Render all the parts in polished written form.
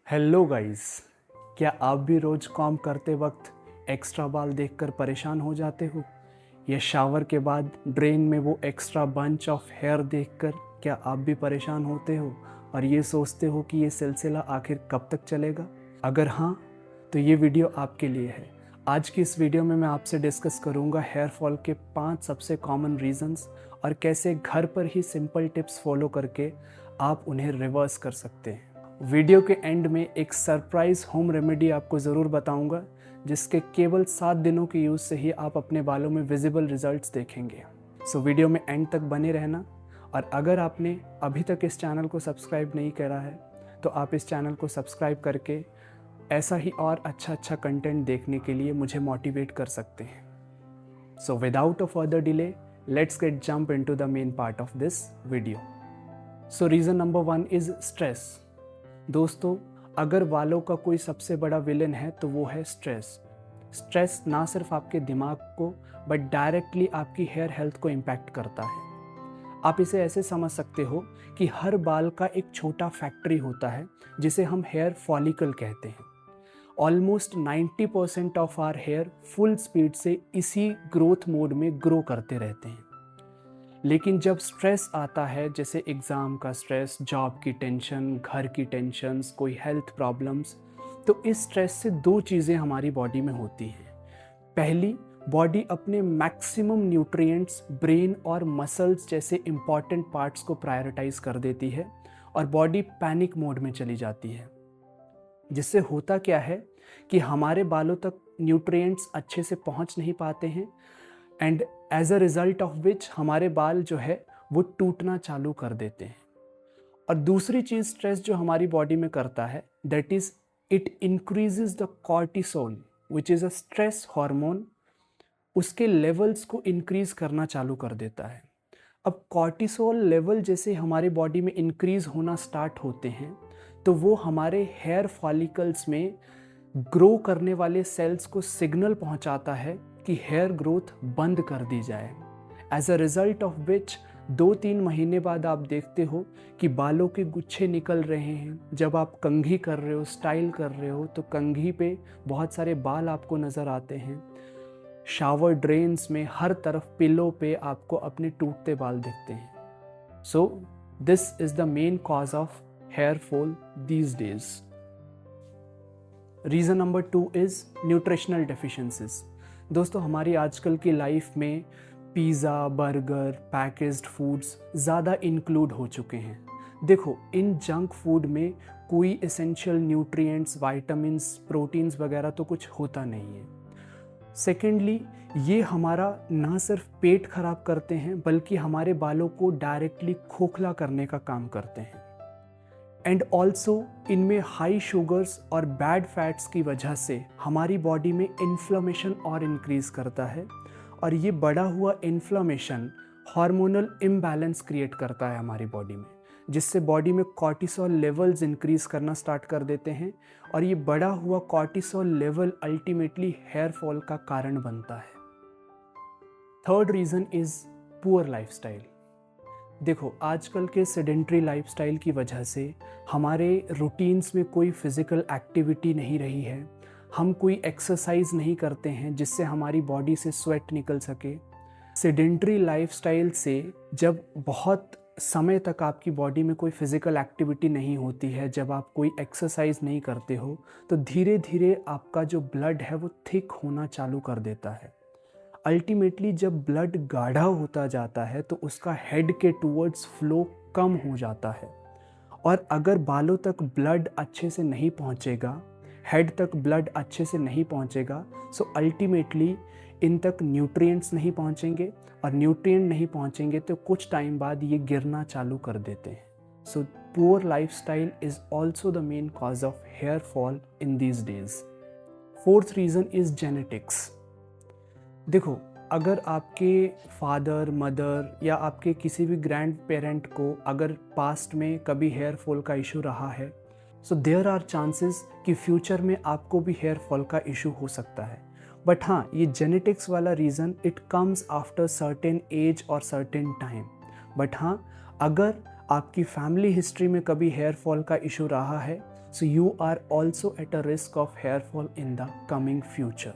Hello guys, क्या आप भी रोज कॉम्ब करते वक्त एक्स्ट्रा बाल देखकर परेशान हो जाते हो, या शावर के बाद ड्रेन में वो एक्स्ट्रा बंच ऑफ हेयर देखकर क्या आप भी परेशान होते हो और ये सोचते हो कि ये सिलसिला आखिर कब तक चलेगा? अगर हाँ, तो ये वीडियो आपके लिए है। आज की इस वीडियो में मैं आपसे डिस्कस करूंगा हेयर फॉल के 5 सबसे कॉमन रीजंस और कैसे घर पर ही सिंपल टिप्स फॉलो करके आप उन्हें रिवर्स कर सकते हैं। वीडियो के एंड में एक सरप्राइज होम रेमेडी आपको ज़रूर बताऊंगा, जिसके केवल 7 दिनों के यूज़ से ही आप अपने बालों में विजिबल रिजल्ट्स देखेंगे। सो वीडियो में एंड तक बने रहना, और अगर आपने अभी तक इस चैनल को सब्सक्राइब नहीं करा है तो आप इस चैनल को सब्सक्राइब करके ऐसा ही और अच्छा कंटेंट देखने के लिए मुझे मोटिवेट कर सकते हैं। So without a further delay, let's get jump into the main part of this video. So reason number 1 is stress. दोस्तों, अगर वालों का कोई सबसे बड़ा विलन है तो वो है स्ट्रेस। स्ट्रेस ना सिर्फ आपके दिमाग को बट डायरेक्टली आपकी हेयर हेल्थ को इम्पैक्ट करता है। आप इसे ऐसे समझ सकते हो कि हर बाल का एक छोटा फैक्ट्री होता है जिसे हम हेयर फॉलिकल कहते हैं। Almost 90% of our hair full speed से इसी ग्रोथ मोड में ग्रो करते रहते हैं। लेकिन जब स्ट्रेस आता है, जैसे एग्ज़ाम का स्ट्रेस, जॉब की टेंशन, घर की टेंशन्स, कोई हेल्थ प्रॉब्लम्स, तो इस स्ट्रेस से 2 चीज़ें हमारी बॉडी में होती हैं। पहली, बॉडी अपने मैक्सिमम न्यूट्रिएंट्स ब्रेन और मसल्स जैसे इंपॉर्टेंट पार्ट्स को प्रायोरिटाइज कर देती है और बॉडी पैनिक मोड में चली जाती है। जिससे होता क्या है कि हमारे बालों तक न्यूट्रिएंट्स अच्छे से पहुंच नहीं पाते हैं, and as a result of which हमारे बाल जो है वो टूटना चालू कर देते हैं। और दूसरी चीज़ स्ट्रेस जो हमारी बॉडी में करता है, that is it increases the cortisol which is a stress hormone. उसके लेवल्स को इंक्रीज करना चालू कर देता है। अब कॉर्टिसोल लेवल जैसे हमारे बॉडी में इंक्रीज होना स्टार्ट होते हैं, तो वो हमारे हेयर फॉलिकल्स में ग्रो करने वाले सेल्स को सिग्नल पहुंचाता है कि हेयर ग्रोथ बंद कर दी जाए। As a result of which 2-3 महीने बाद आप देखते हो कि बालों के गुच्छे निकल रहे हैं। जब आप कंघी कर रहे हो, स्टाइल कर रहे हो, तो कंघी पे बहुत सारे बाल आपको नज़र आते हैं। शावर ड्रेन्स में हर तरफ पिलो पे आपको अपने टूटते बाल दिखते हैं। So this is the main cause of hair fall these days. Reason number 2 is nutritional deficiencies. दोस्तों, हमारी आजकल की लाइफ में पिज़्ज़ा, बर्गर, पैकेज्ड फूड्स ज़्यादा इंक्लूड हो चुके हैं। देखो, इन जंक फूड में कोई एसेंशियल न्यूट्रिएंट्स, विटामिन्स, प्रोटीन्स वगैरह तो कुछ होता नहीं है। सेकेंडली, ये हमारा ना सिर्फ पेट खराब करते हैं बल्कि हमारे बालों को डायरेक्टली खोखला करने का काम करते हैं। एंड ऑल्सो इनमें हाई शुगर्स और बैड फैट्स की वजह से हमारी बॉडी में इन्फ्लेमेशन और इंक्रीज करता है, और ये बढ़ा हुआ इन्फ्लेमेशन हार्मोनल इम्बैलेंस क्रिएट करता है हमारी बॉडी में, जिससे बॉडी में कॉर्टिसोल लेवल्स इंक्रीज करना स्टार्ट कर देते हैं, और ये बढ़ा हुआ cortisol level ultimately hair fall का कारण बनता है। Third reason is poor lifestyle. देखो, आजकल के सेडेंट्री लाइफस्टाइल की वजह से हमारे रूटीन्स में कोई फिज़िकल एक्टिविटी नहीं रही है। हम कोई एक्सरसाइज नहीं करते हैं जिससे हमारी बॉडी से स्वेट निकल सके। सेडेंट्री लाइफस्टाइल से जब बहुत समय तक आपकी बॉडी में कोई फिज़िकल एक्टिविटी नहीं होती है, जब आप कोई एक्सरसाइज नहीं करते हो, तो धीरे धीरे आपका जो ब्लड है वो थिक होना चालू कर देता है। अल्टीमेटली जब ब्लड गाढ़ा होता जाता है तो उसका हेड के टूवर्ड्स फ्लो कम हो जाता है, और अगर बालों तक ब्लड अच्छे से नहीं पहुंचेगा, हेड तक ब्लड अच्छे से नहीं पहुंचेगा, सो अल्टीमेटली इन तक न्यूट्रिएंट्स नहीं पहुंचेंगे, और न्यूट्रिएंट नहीं पहुंचेंगे तो कुछ टाइम बाद ये गिरना चालू कर देते हैं। So poor lifestyle is also the main cause of hair fall in these days. Fourth reason is genetics. देखो, अगर आपके फादर, मदर या आपके किसी भी ग्रैंड पेरेंट को अगर पास्ट में कभी हेयर फॉल का इशू रहा है, सो देयर आर चांसेस कि फ्यूचर में आपको भी हेयर फॉल का इशू हो सकता है। बट हाँ, ये जेनेटिक्स वाला reason it comes after certain age और सर्टेन टाइम। बट हाँ, अगर आपकी फैमिली हिस्ट्री में कभी हेयर फॉल का इशू रहा है, So you are also at a risk of hair fall in the coming future.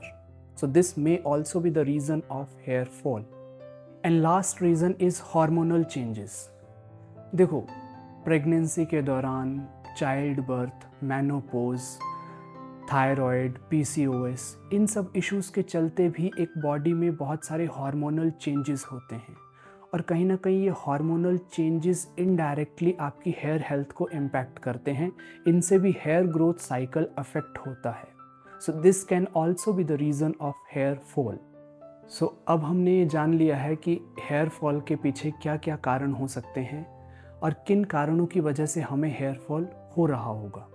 So this may also be the reason of hair fall. And last reason is hormonal changes. देखो, pregnancy के दौरान, child birth, menopause, thyroid, PCOS, इन सब issues के चलते भी एक body में बहुत सारे हार्मोनल चेंजेस होते हैं और कहीं ना कहीं ये हार्मोनल चेंजेस इनडायरेक्टली आपकी हेयर हेल्थ को इम्पैक्ट करते हैं. इनसे भी हेयर ग्रोथ साइकिल अफेक्ट होता है. So this can also be the reason of hair fall. So अब हमने ये जान लिया है कि हेयर फॉल के पीछे क्या क्या कारण हो सकते हैं और किन कारणों की वजह से हमें हेयर फॉल हो रहा होगा.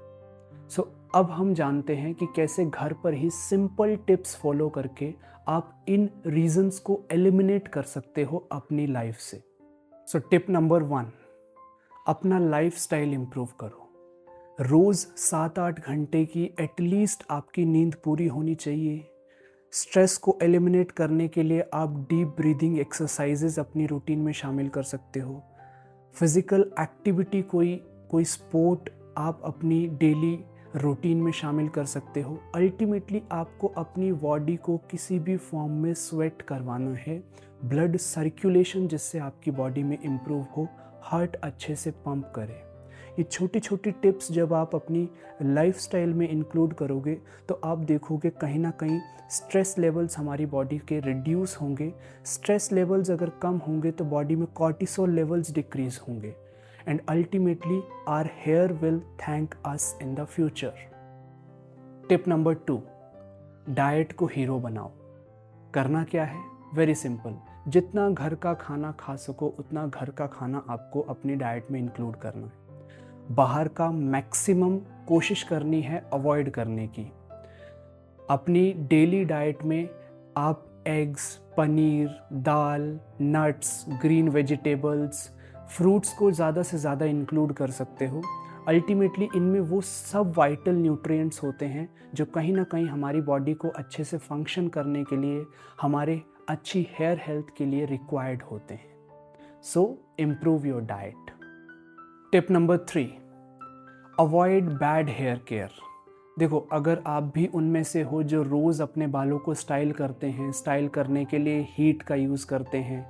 सो अब हम जानते हैं कि कैसे घर पर ही सिंपल टिप्स फॉलो करके आप इन रीजंस को एलिमिनेट कर सकते हो अपनी लाइफ से. सो टिप नंबर 1, अपना लाइफस्टाइल इम्प्रूव करो. रोज़ 7-8 घंटे की एटलीस्ट आपकी नींद पूरी होनी चाहिए. स्ट्रेस को एलिमिनेट करने के लिए आप डीप ब्रीदिंग एक्सरसाइजेज अपनी रूटीन में शामिल कर सकते हो. फिज़िकल एक्टिविटी कोई स्पोर्ट आप अपनी डेली रूटीन में शामिल कर सकते हो. अल्टीमेटली आपको अपनी बॉडी को किसी भी फॉर्म में स्वेट करवाना है. ब्लड सर्कुलेशन जिससे आपकी बॉडी में इम्प्रूव हो, हार्ट अच्छे से पंप करे. ये छोटी छोटी टिप्स जब आप अपनी लाइफस्टाइल में इंक्लूड करोगे तो आप देखोगे कहीं ना कहीं स्ट्रेस लेवल्स हमारी बॉडी के रिड्यूस होंगे. स्ट्रेस लेवल्स अगर कम होंगे तो बॉडी में कॉर्टिसोल लेवल्स डिक्रीज होंगे and ultimately our hair will thank us in the future. Tip number 2, diet को हीरो बनाओ. करना क्या है? Very simple. जितना घर का खाना खा सको उतना घर का खाना आपको अपनी डाइट में इंक्लूड करना है. बाहर का मैक्सिमम कोशिश करनी है अवॉइड करने की. अपनी डेली डाइट में आप एग्स, पनीर, दाल, नट्स, ग्रीन वेजिटेबल्स, फ्रूट्स को ज़्यादा से ज़्यादा इंक्लूड कर सकते हो. अल्टीमेटली इनमें वो सब वाइटल न्यूट्रिएंट्स होते हैं जो कहीं ना कहीं हमारी बॉडी को अच्छे से फंक्शन करने के लिए, हमारे अच्छी हेयर हेल्थ के लिए रिक्वायर्ड होते हैं. So improve your diet. Tip number 3, avoid bad hair care. देखो, अगर आप भी उनमें से हो जो रोज़ अपने बालों को स्टाइल करते हैं, स्टाइल करने के लिए हीट का यूज़ करते हैं,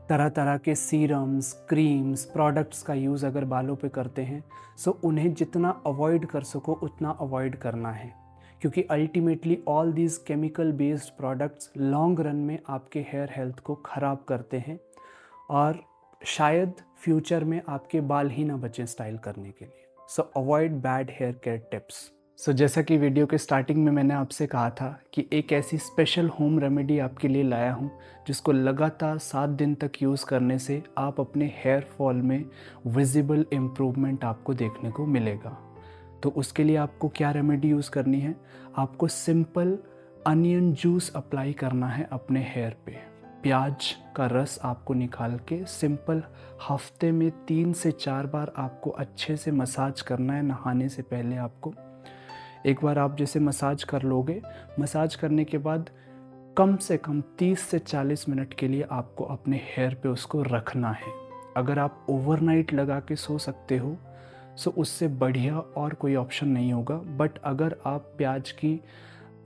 तरह तरह के सीरम्स, क्रीम्स, प्रोडक्ट्स का यूज़ अगर बालों पे करते हैं, सो उन्हें जितना अवॉइड कर सको उतना अवॉइड करना है. क्योंकि ultimately all these chemical based products long run में आपके हेयर हेल्थ को ख़राब करते हैं और शायद फ्यूचर में आपके बाल ही ना बचें स्टाइल करने के लिए. So avoid bad hair care tips. So जैसा कि वीडियो के स्टार्टिंग में मैंने आपसे कहा था कि एक ऐसी स्पेशल होम रेमेडी आपके लिए लाया हूँ जिसको लगातार 7 दिन तक यूज़ करने से आप अपने हेयर फॉल में विजिबल इम्प्रूवमेंट आपको देखने को मिलेगा. तो उसके लिए आपको क्या रेमेडी यूज़ करनी है? आपको सिंपल अनियन जूस अप्लाई करना है अपने हेयर पे. प्याज का रस आपको निकाल के सिंपल हफ्ते में 3 से 4 बार आपको अच्छे से मसाज करना है. नहाने से पहले आपको एक बार आप जैसे मसाज कर लोगे, मसाज करने के बाद कम से कम 30 से 40 मिनट के लिए आपको अपने हेयर पे उसको रखना है. अगर आप ओवरनाइट लगा के सो सकते हो सो उससे बढ़िया और कोई ऑप्शन नहीं होगा. बट अगर आप प्याज की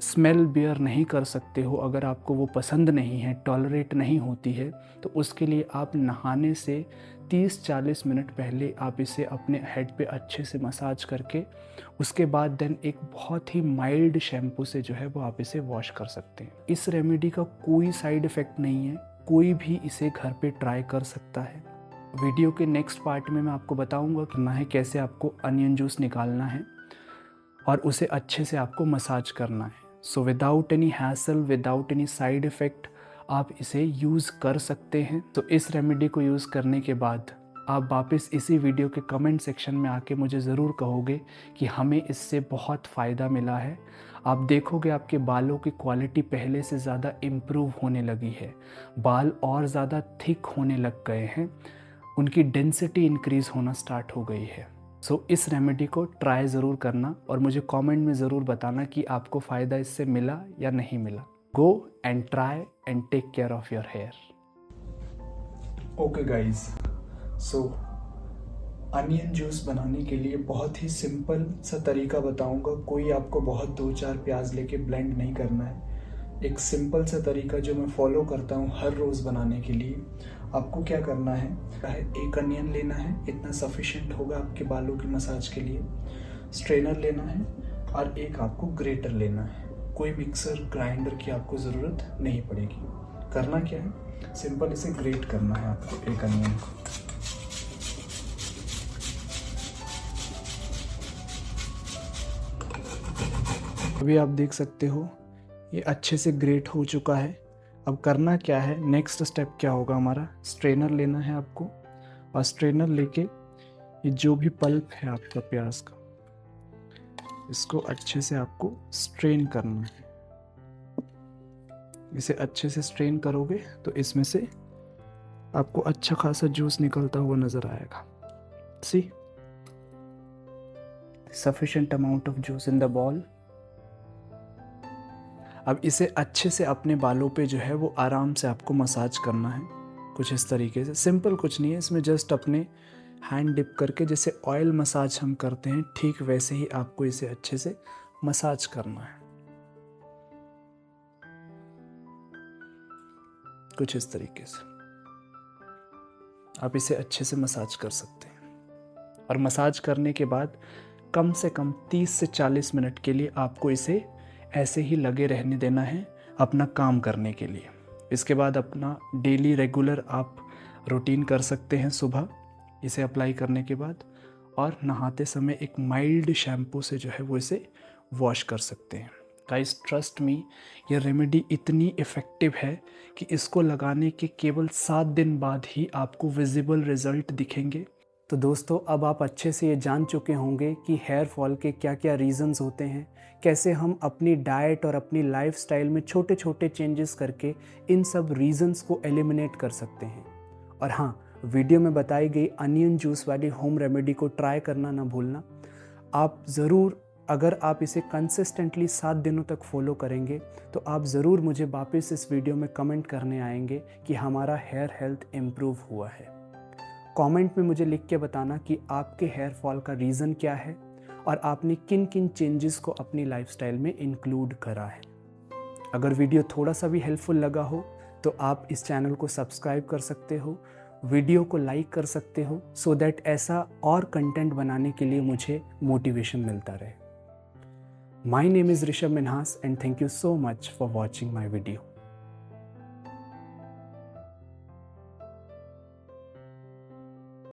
स्मेल बियर नहीं कर सकते हो, अगर आपको वो पसंद नहीं है, टॉलरेट नहीं होती है, तो उसके लिए आप नहाने से 30-40 मिनट पहले आप इसे अपने हेड पे अच्छे से मसाज करके उसके बाद देन एक बहुत ही माइल्ड शैम्पू से जो है वो आप इसे वॉश कर सकते हैं. इस रेमेडी का कोई साइड इफ़ेक्ट नहीं है, कोई भी इसे घर पे ट्राई कर सकता है. वीडियो के नेक्स्ट पार्ट में मैं आपको बताऊंगा करना है कैसे आपको अनियन जूस निकालना है और उसे अच्छे से आपको मसाज करना है. So without any hassle, without any side effect आप इसे यूज़ कर सकते हैं. तो इस रेमेडी को यूज़ करने के बाद आप वापस इसी वीडियो के कमेंट सेक्शन में आके मुझे ज़रूर कहोगे कि हमें इससे बहुत फ़ायदा मिला है. आप देखोगे आपके बालों की क्वालिटी पहले से ज़्यादा इम्प्रूव होने लगी है, बाल और ज़्यादा थिक होने लग गए हैं, उनकी डेंसिटी इंक्रीज़ होना स्टार्ट हो गई है. सो इस रेमेडी को ट्राई ज़रूर करना और मुझे कमेंट में ज़रूर बताना कि आपको फ़ायदा इससे मिला या नहीं मिला. Go and try and take care of your hair. Okay guys, so onion juice बनाने के लिए बहुत ही सिंपल सा तरीका बताऊंगा। कोई आपको बहुत 2-4 प्याज लेके ब्लेंड नहीं करना है। एक सिंपल सा तरीका जो मैं फॉलो करता हूँ हर रोज़ बनाने के लिए। आपको क्या करना है, एक अनियन लेना है, इतना सफिशिएंट होगा आपके बालों की मसाज के लिए। स्ट्रेनर लेना है और एक आपको ग्रेटर लेना है। कोई मिक्सर ग्राइंडर की आपको ज़रूरत नहीं पड़ेगी। करना क्या है, सिंपल इसे ग्रेट करना है आपको एक अनियन को। अभी आप देख सकते हो ये अच्छे से ग्रेट हो चुका है। अब करना क्या है, नेक्स्ट स्टेप क्या होगा हमारा, स्ट्रेनर लेना है आपको और स्ट्रेनर लेके ये जो भी पल्प है आपका प्याज का, इसको अच्छे से आपको स्ट्रेन करना है। इसे अच्छे से स्ट्रेन करोगे तो इसमें से आपको अच्छा खासा जूस निकलता हुआ नजर आएगा। See, sufficient amount of juice in the ball. अब इसे अच्छे से अपने बालों पे जो है वो आराम से आपको मसाज करना है, कुछ इस तरीके से। सिंपल कुछ नहीं है इसमें, जस्ट अपने हैंड डिप करके जैसे ऑयल मसाज हम करते हैं ठीक वैसे ही आपको इसे अच्छे से मसाज करना है, कुछ इस तरीके से आप इसे अच्छे से मसाज कर सकते हैं। और मसाज करने के बाद कम से कम 30 से 40 मिनट के लिए आपको इसे ऐसे ही लगे रहने देना है अपना काम करने के लिए। इसके बाद अपना डेली रेगुलर आप रूटीन कर सकते हैं सुबह इसे अप्लाई करने के बाद, और नहाते समय एक माइल्ड शैम्पू से जो है वो इसे वॉश कर सकते हैं। गाइस ट्रस्ट मी, ये रेमेडी इतनी इफ़ेक्टिव है कि इसको लगाने के केवल 7 दिन बाद ही आपको विजिबल रिजल्ट दिखेंगे। तो दोस्तों अब आप अच्छे से ये जान चुके होंगे कि हेयर फॉल के क्या क्या रीज़न्स होते हैं, कैसे हम अपनी डाइट और अपनी लाइफस्टाइल में छोटे छोटे चेंजेस करके इन सब रीज़न्स को एलिमिनेट कर सकते हैं। और हाँ, वीडियो में बताई गई अनियन जूस वाली होम रेमेडी को ट्राई करना ना भूलना। आप ज़रूर, अगर आप इसे कंसिस्टेंटली 7 दिनों तक फॉलो करेंगे तो आप ज़रूर मुझे वापस इस वीडियो में कमेंट करने आएंगे कि हमारा हेयर हेल्थ इम्प्रूव हुआ है। कमेंट में मुझे लिख के बताना कि आपके हेयर फॉल का रीज़न क्या है और आपने किन किन चेंजेस को अपनी लाइफस्टाइल में इंक्लूड करा है। अगर वीडियो थोड़ा सा भी हेल्पफुल लगा हो तो आप इस चैनल को सब्सक्राइब कर सकते हो, वीडियो को लाइक कर सकते हो, सो दैट ऐसा और कंटेंट बनाने के लिए मुझे मोटिवेशन मिलता रहे। My name is Rishabh Minhas and thank you so much for watching my video.